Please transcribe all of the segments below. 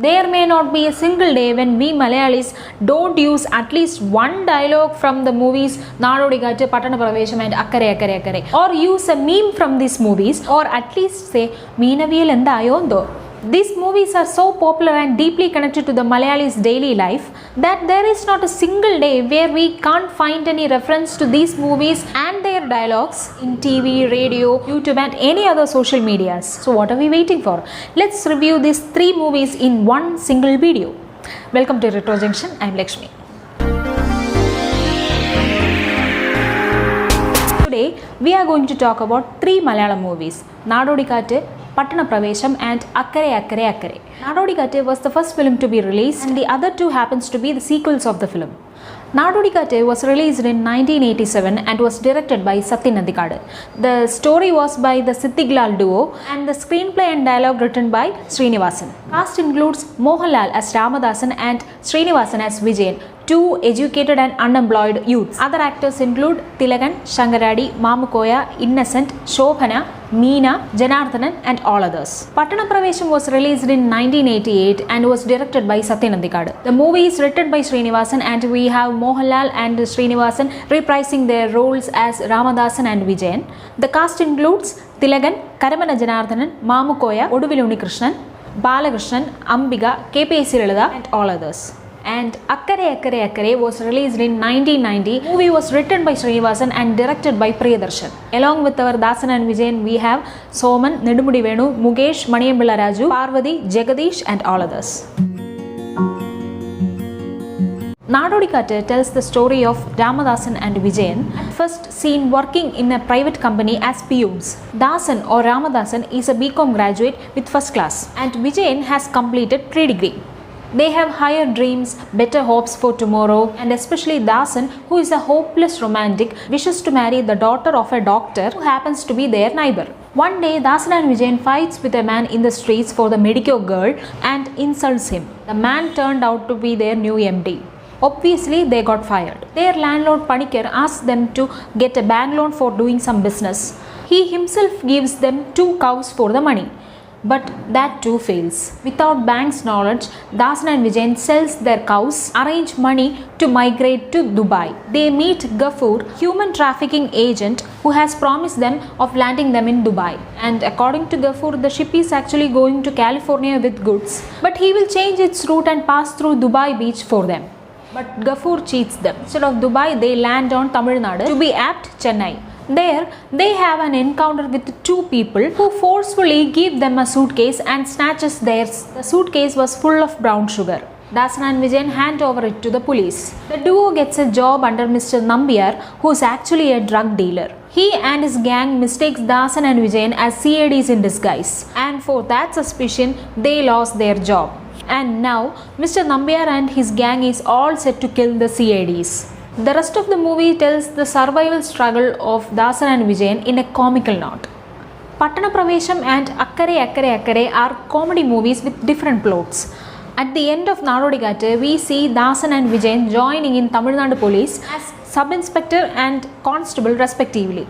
There may not be a single day when we Malayalis don't use at least one dialogue from the movies Nadodi Kattu, Pattana Pravesham and Akkare Akkare Akkare, or use a meme from these movies, or at least say Meenaviyal Endha Ayondo. These movies are so popular and deeply connected to the Malayalis' daily life that there is not a single day where we can't find any reference to these movies and their dialogues in TV, radio, YouTube and any other social medias. So what are we waiting for? Let's review these 3 movies in one single video. Welcome to Retro Junction. I am Lakshmi. Today we are going to talk about 3 Malayalam movies: Nadodi Kattu, Pattana Pravesham and Akkare Akkare Akkare. Nadodi Kattu was the first film to be released and the other 2 happens to be the sequels of the film. Nadodi Kattu was released in 1987 and was directed by Satyan Andikadu. The story was by the Sithiglal duo and the screenplay and dialogue written by Srinivasan. Cast includes Mohanlal as Ramadhasan and Srinivasan as Vijayan, 2 educated and unemployed youths. Other actors include Thilagan, Shankaradi, Mamukoya, Innocent, Shobhana, Meena, Janardhanan and all others. Pattana Pravesham was released in 1988 and was directed by Satyan Andikadu. The movie is written by Srinivasan and we have Mohanlal and Srinivasan reprising their roles as Ramadhasan and Vijayan. The cast includes Thilagan, Karamana Janardhanan, Mamukoya, Oduvil Unikrishnan, Balakrishnan, Ambiga, KPS Lalitha and all others. And Akkare Akkare Akkare was released in 1990. The movie was written by Srinivasan and directed by Priyadarshan. Along with our Dasan and Vijayan, we have Soman, Nedumudi Venu, Mukesh, Maniyambilla Raju, Parvati, Jagadish and all others. Nadodi Kattu tells the story of Ramadhasan and Vijayan, at first seen working in a private company as peons. Dasan or Ramadhasan is a BCom graduate with first class and Vijayan has completed pre-degree. They have higher dreams, better hopes for tomorrow, and especially Dasan, who is a hopeless romantic, wishes to marry the daughter of a doctor who happens to be their neighbor. One day, Dasan and Vijayan fights with a man in the streets for the Medicure girl and insults him. The man turned out to be their new MD. Obviously, they got fired. Their landlord Panikar asks them to get a bank loan for doing some business. He himself gives them 2 cows for the money. But that too fails. Without bank's knowledge, Dasan and Vijayan sells their cows, arrange money to migrate to Dubai. They meet Gafur, human trafficking agent who has promised them of landing them in Dubai. And according to Gafur, the ship is actually going to California with goods. But he will change its route and pass through Dubai beach for them. But Gafur cheats them. Instead of Dubai, they land on Tamil Nadu, to be apt, Chennai. There, they have an encounter with 2 people who forcefully give them a suitcase and snatches theirs. The suitcase was full of brown sugar. Dasan and Vijayan hand over it to the police. The duo gets a job under Mr. Nambiar, who is actually a drug dealer. He and his gang mistakes Dasan and Vijayan as CADs in disguise. And for that suspicion, they lost their job. And now, Mr. Nambiar and his gang is all set to kill the CADs. The rest of the movie tells the survival struggle of Dasan and Vijayan in a comical note. Pattana Pravesham and Akkare Akkare Akkare are comedy movies with different plots. At the end of Nadodi Kattu, we see Dasan and Vijayan joining in Tamil Nadu police as sub-inspector and constable respectively.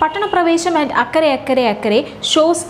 Pattana Pravesham and Akkare Akkare Akkare shows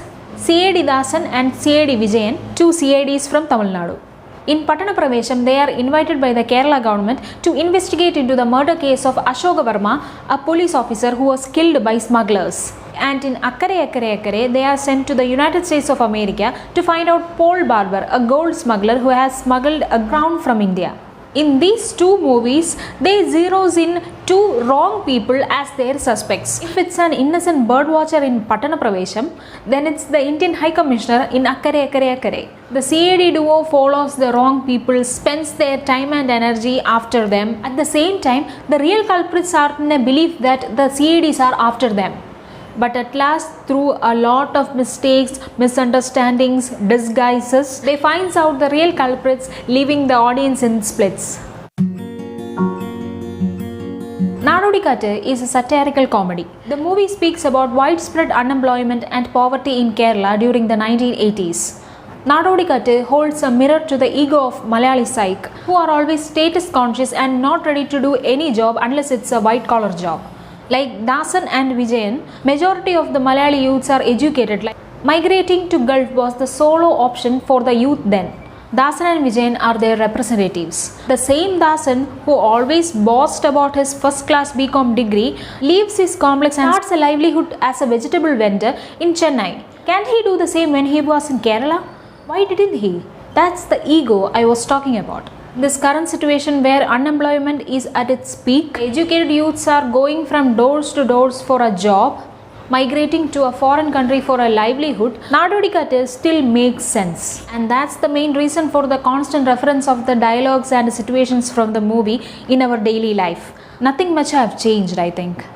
CAD Dasan and CAD Vijayan, 2 CADs from Tamil Nadu. In Pattana Pravesham, they are invited by the Kerala government to investigate into the murder case of Ashoka Verma, a police officer who was killed by smugglers. And in Akkare Akkare Akkare, they are sent to the United States of America to find out Paul Barber, a gold smuggler who has smuggled a crown from India. In these 2 movies, they zeroes in 2 wrong people as their suspects. If it's an innocent birdwatcher in Pattana Pravesham, then it's the Indian High Commissioner in Akkare Akkare Akkare. The CAD duo follows the wrong people, spends their time and energy after them. At the same time, the real culprits are in a belief that the CADs are after them. But at last, through a lot of mistakes, misunderstandings, disguises, they finds out the real culprits, leaving the audience in splits. Nadodi Kattu is a satirical comedy. The movie speaks about widespread unemployment and poverty in Kerala during the 1980s. Nadodi Kattu holds a mirror to the ego of Malayali psyche, who are always status conscious and not ready to do any job unless it's a white collar job. Like Dasan and Vijayan, majority of the Malayali youths are educated. Like migrating to Gulf was the solo option for the youth then. Dasan and Vijayan are their representatives. The same Dasan who always boasted about his first class BCom degree leaves his complex and starts a livelihood as a vegetable vendor in Chennai. Can't he do the same when he was in Kerala? Why didn't he? That's the ego I was talking about. This current situation where unemployment is at its peak, educated youths are going from doors to doors for a job, migrating to a foreign country for a livelihood, Nadodi Kattu still makes sense. And that's the main reason for the constant reference of the dialogues and situations from the movie in our daily life. Nothing much have changed, I think.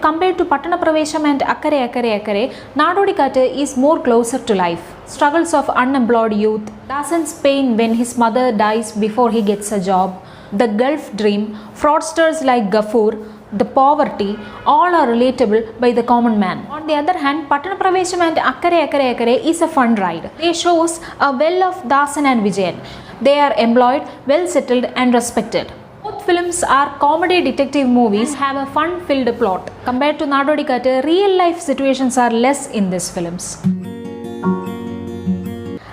Compared to Pattana Pravesham and Akkare Akkare Akkare, Nadodi Kattu is more closer to life. Struggles of unemployed youth, Dasan's pain when his mother dies before he gets a job, the Gulf dream, fraudsters like Gafur, the poverty, all are relatable by the common man. On the other hand, Pattana Pravesham and Akkare Akkare Akkare is a fun ride. They shows a well of Dasan and Vijayan. They are employed, well settled and respected. Both films are comedy detective movies and have a fun-filled plot. Compared to Nadodi Kattu, real life situations are less in these films.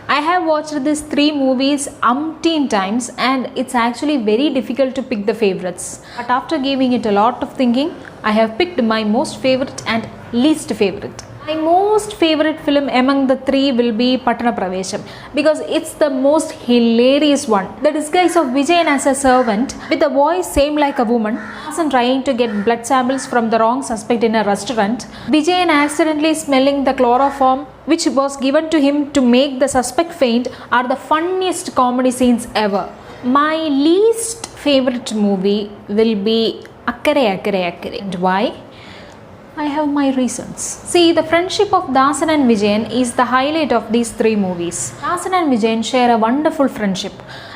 I have watched these 3 movies umpteen times and it's actually very difficult to pick the favorites. But after giving it a lot of thinking, I have picked my most favorite and least favorite. My most favorite film among the 3 will be Pattana Pravesham because it's the most hilarious one. The disguise of Vijayan as a servant with a voice same like a woman, Dasan trying to get blood samples from the wrong suspect in a restaurant, Vijayan accidentally smelling the chloroform which was given to him to make the suspect faint are the funniest comedy scenes ever. My least favorite movie will be Akkare Akkare Akkare. And why? I have my reasons. See, the friendship of Dasan and Vijayan is the highlight of these 3 movies. Dasan and Vijayan share a wonderful friendship.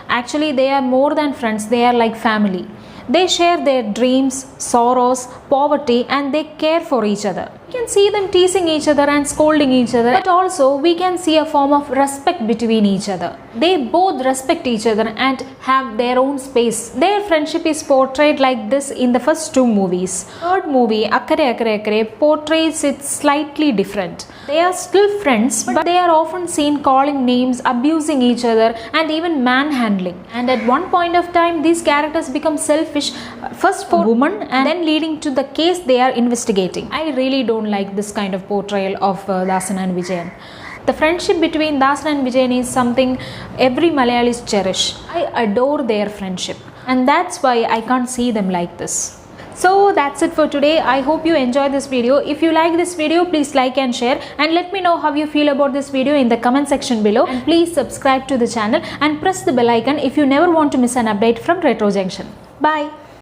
Actually, they are more than friends, they are like family. They share their dreams, sorrows, poverty and they care for each other. We can see them teasing each other and scolding each other, but also we can see a form of respect between each other. They both respect each other and have their own space. Their friendship is portrayed like this in the first 2 movies. Third movie, Akkare Akkare Akkare, portrays it slightly different. They are still friends, but they are often seen calling names, abusing each other and even manhandling. And at one point of time, these characters become selfish, first for women and then leading to the case they are investigating. I really don't like this kind of portrayal of Dasan and Vijayan. The friendship between Dasan and Vijayan is something every Malayalis cherish. I adore their friendship and that's why I can't see them like this. So that's it for today. I hope you enjoyed this video. If you like this video, please like and share and let me know how you feel about this video in the comment section below, and please subscribe to the channel and press the bell icon if you never want to miss an update from Retro Junction. Bye.